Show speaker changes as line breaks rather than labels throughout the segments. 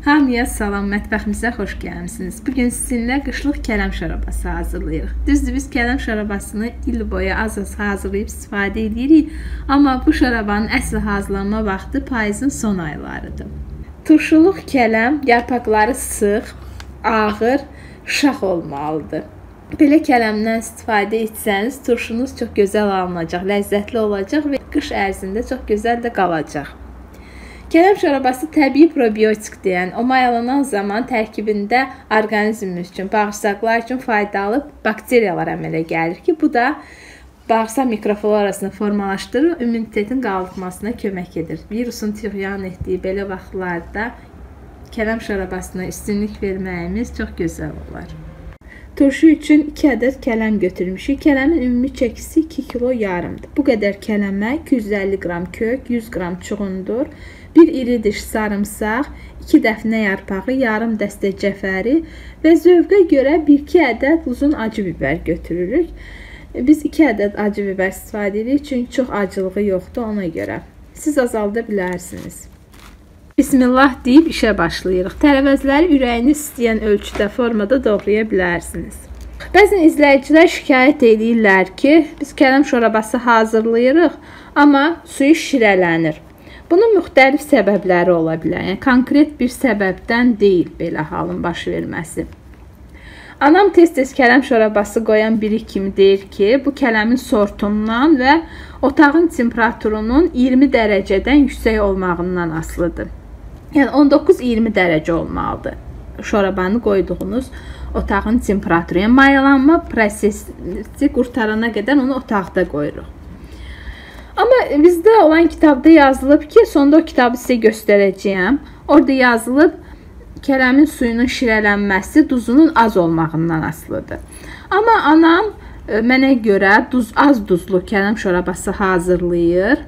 Hamıya salam, mətbəximizə xoş gəlmisiniz. Bugün sizinlə qışlıq kələm şorabası hazırlayırıq. Düzdür, biz kələm şorabasını il boyu az-az hazırlayıb istifadə edirik. Amma bu şorabanın əsl hazırlanma vaxtı payızın son aylarıdır. Turşuluq kələm yarpaqları sıx, ağır, şax olmalıdır. Belə kələmdən istifadə etsəniz, turşunuz çox gözəl alınacaq, ləzzətli olacaq və qış ərzində çox gözəl də qalacaq. Kələm şorabası təbii probiotik deyən, o mayalanan zaman tərkibində orqanizmimiz üçün, bağırsaqlar üçün faydalı bakteriyalar əmələ gəlir ki, bu da bağırsaq mikroflorasını formalaşdırır, immunitetin qalxmasına kömək edir. Virusun tüğyan etdiyi belə vaxtlarda kələm şorabasına üstünlük verməyimiz çox gözəl olar. Turşu üçün 2 ədəd kələm götürmüşük. Kələmin ümumi çəkisi 2,5 kg. Bu qədər kələmə 250 qram kök, 100 qram çuğundur, 1 iri diş sarımsaq, 2 dəfnə yarpağı, yarım dəstə cəfəri və zövqə görə 1-2 ədəd uzun acı biber götürürük. Biz 2 ədəd acı biber istifadə edirik, çünki çox acılığı yoxdur ona görə. Siz azalda bilərsiniz. Bismillah deyib işə başlayırıq. Tərəvəzləri ürəyiniz istəyən ölçüdə, formada doğraya bilərsiniz. Bəzən izləyicilər şikayət edirlər ki, biz kələm şorabası hazırlayırıq, amma suyu şirələnir. Bunun müxtəlif səbəbləri ola bilər. Yəni, konkret bir səbəbdən deyil belə halın baş verməsi. Anam tez-tez kələm şorabası qoyan biri kimi deyir ki, bu kələmin sortundan və otağın temperaturunun 20 dərəcədən yüksək olmağından asılıdır. Yəni 19-20 dərəcə olmalıdır. Şorabanı qoyduğunuz otağın temperaturu, yəni mayalanma prosesi qurtarana qədər onu otaqda qoyuruq. Amma bizdə olan kitabda yazılıb ki, sonda o kitabı sizə göstərəcəyəm. Orada yazılıb kələmin suyunun şirələnməsi duzunun az olmağından asılıdır. Amma anam mənə görə az duzlu kələm şorabası hazırlayır.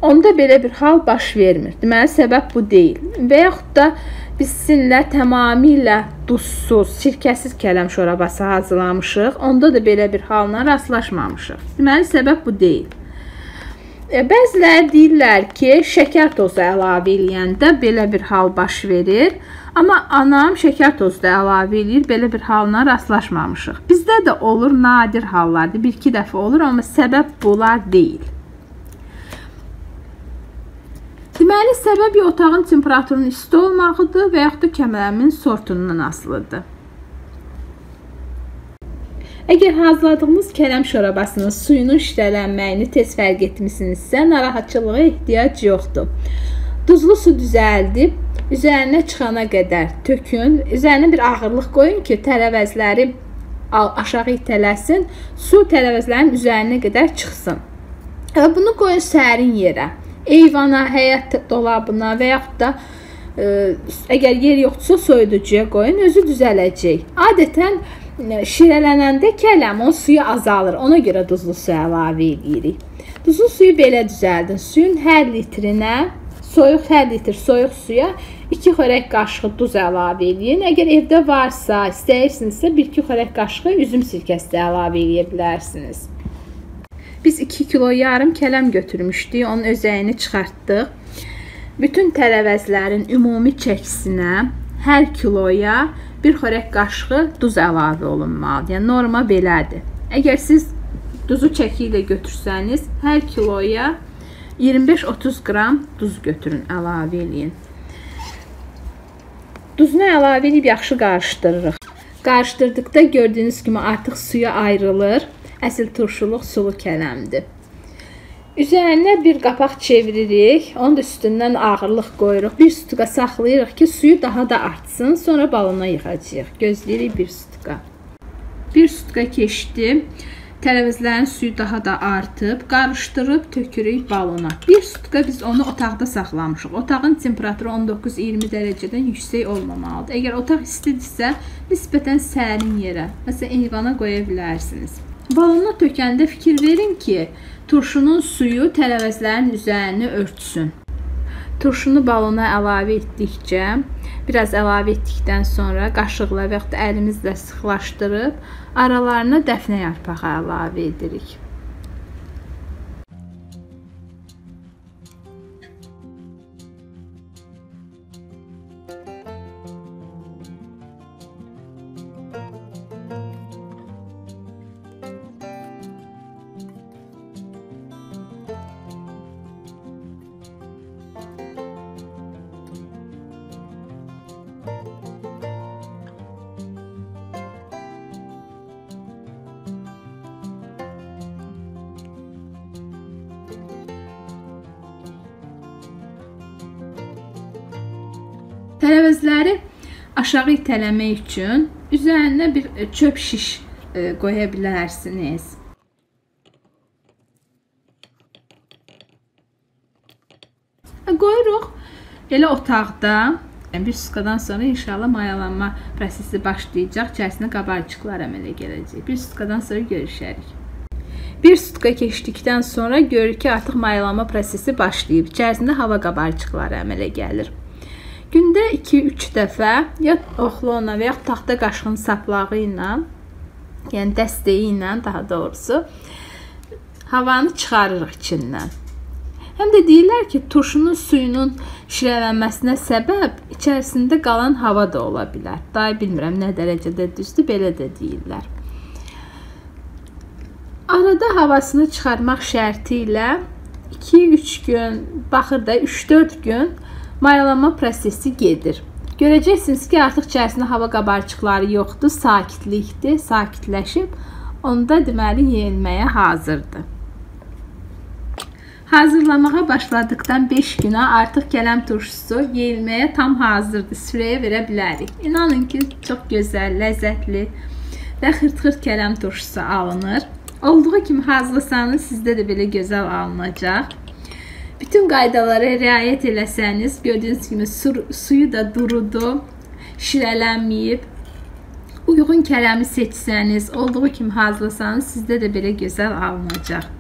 Onda belə bir hal baş vermir. Deməli, səbəb bu deyil. Və yaxud da biz sizinlə tamamilə duzsuz, sirkəsiz kələm şorabası hazırlamışıq. Onda da belə bir halına rastlaşmamışıq. Deməli, səbəb bu deyil. Bəziləri deyirlər ki, şəkər tozu əlavə eləyəndə belə bir hal baş verir. Amma anam şəkər tozu da əlavə eləyir, belə bir halına rastlaşmamışıq. Bizdə də olur, nadir hallarda, 1-2 dəfə olur, amma səbəb bunlar deyil. Deməli, səbəb ya otağın temperaturunun isti olmağıdır və yaxud da kələmin sortundan asılıdır. Əgər hazırladığımız kələm şorabasının suyunun şirələnməyini tez fərq etmişsinizsə, narahatçılığa ehtiyac yoxdur. Duzlu su düzəldib, üzərinə çıxana qədər tökün, üzərinə bir ağırlıq qoyun ki, tərəvəzləri aşağı itələsin, su tərəvəzlərin üzərinə qədər çıxsın. Bunu qoyun sərin yerə. Eyvana, həyət dolabına və yaxud da əgər yer yoxdursa soyuducuya qoyun, özü düzələcək. Adətən şirələnəndə kələm, onun suyu azalır. Ona görə duzlu su əlavə edirik. Duzlu suyu belə düzəldin. Suyun hər litrinə, hər litr soyuq suya 2 xörək qaşığı duz əlavə edin. Əgər evdə varsa, istəyirsinizsə 1-2 xörək qaşığı üzüm sirkəsi də əlavə edə bilərsiniz. Biz 2,5 kg kələm götürmüşdük, onun özəyini çıxartdıq. Bütün tərəvəzlərin ümumi çəkisinə hər kiloya 1 xörək qaşığı duz əlavə olunmalıdır. Yəni, norma belədir. Əgər siz duzu çəki ilə götürsəniz, hər kiloya 25-30 qram duz götürün, əlavə eləyin. Duzunu əlavə edib yaxşı qarışdırırıq. Qarışdırdıqda gördüyünüz kimi artıq suya ayrılır. Əsl turşuluq sulu kələmdir. Üzərinə bir qapaq çeviririk. Onun da üstündən ağırlıq qoyuruq. Bir stuqa saxlayırıq ki, suyu daha da artsın. Sonra balona yığacağıq. Gözləyirik bir stuqa. Bir stuqa keçdi. Tərəvəzlərin suyu daha da artıb. Qarışdırıb tökürük balona. Bir stuqa biz onu otaqda saxlamışıq. Otağın temperaturu 19-20 dərəcədən yüksək olmamalıdır. Əgər otaq istidirsə, nisbətən sərin yerə, məsələn, eyvana qoya bilərsiniz. Balona tökəndə fikir verin ki, turşunun suyu tərəvəzlərin üzərini örtsün. Turşunu balona əlavə etdikcə, biraz əlavə etdikdən sonra qaşıqla və yaxud da əlimizlə sıxlaşdırıb, aralarına dəfnə yarpağı əlavə edirik. Tərəvəzləri aşağı itələmək üçün üzərinə bir çöp şiş qoya bilərsiniz. Qoyuruq elə otaqda. Bir sutkadan sonra inşallah mayalanma prosesi başlayacaq. İçərisinə qabarcıqlar əmələ gələcək. Bir sutkadan sonra görüşərik. Bir sutka keçdikdən sonra görürük ki, artıq mayalanma prosesi başlayıb. İçərisində hava qabarcıqları əmələ gəlir. Gündə 2-3 dəfə ya oxlona və ya taxta qaşığın saplağı ilə, yəni dəstəyi ilə daha doğrusu, havanı çıxarırıq içindən. Həm də deyirlər ki, turşunun suyunun şirələnməsinə səbəb içərisində qalan hava da ola bilər. Daha bilmirəm nə dərəcədə düzdür, belə də deyirlər. Arada havasını çıxarmaq şərti ilə 2-3 gün, baxır da 3-4 gün mayalanma prosesi gedir. Görəcəksiniz ki, artıq içərisində hava qabarcıqları yoxdur, sakitlikdir, sakitləşib, onda deməli yeyilməyə hazırdır. Hazırlamağa başladıqdan 5 günə artıq kələm turşusu yeyilməyə tam hazırdır, süfrəyə verə bilərik. İnanın ki, çox gözəl, ləzzətli və xırt-xırt kələm turşusu alınır. Olduğu kimi hazırlasanız sizdə də belə gözəl alınacaq. Bütün qaydalara riayət eləsəniz, gördüyünüz kimi suyu da durudu, şirələnməyib. Uyğun kələmi seçsəniz, olduğu kimi hazırlasanız sizdə də belə gözəl alınacaq.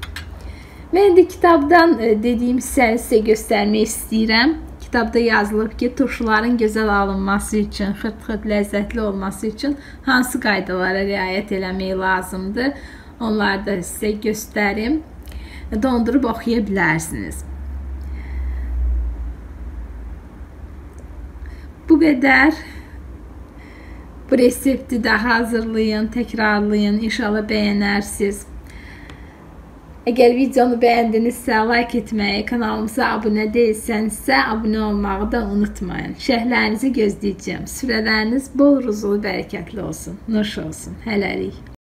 Mən indi kitabdan dediyim hissəni sizə göstərmək istəyirəm. Kitabda yazılıb ki, turşuların gözəl alınması üçün, xırt-xırt ləzzətli olması üçün hansı qaydalara riayət eləmək lazımdır? Onları da sizə göstərim. Dondurub oxuya bilərsiniz. Bu qədər. Bu resepti də hazırlayın, təkrarlayın. İnşallah bəyənərsiniz. Əgər videonu bəyəndinizsə, like etməyi, kanalımıza abunə deyilsənizsə, abunə olmağı da unutmayın. Şərhlərinizi gözləyəcəm. Süfrələriniz bol ruzulu, bərəkətli olsun. Nuş olsun. Hələlik.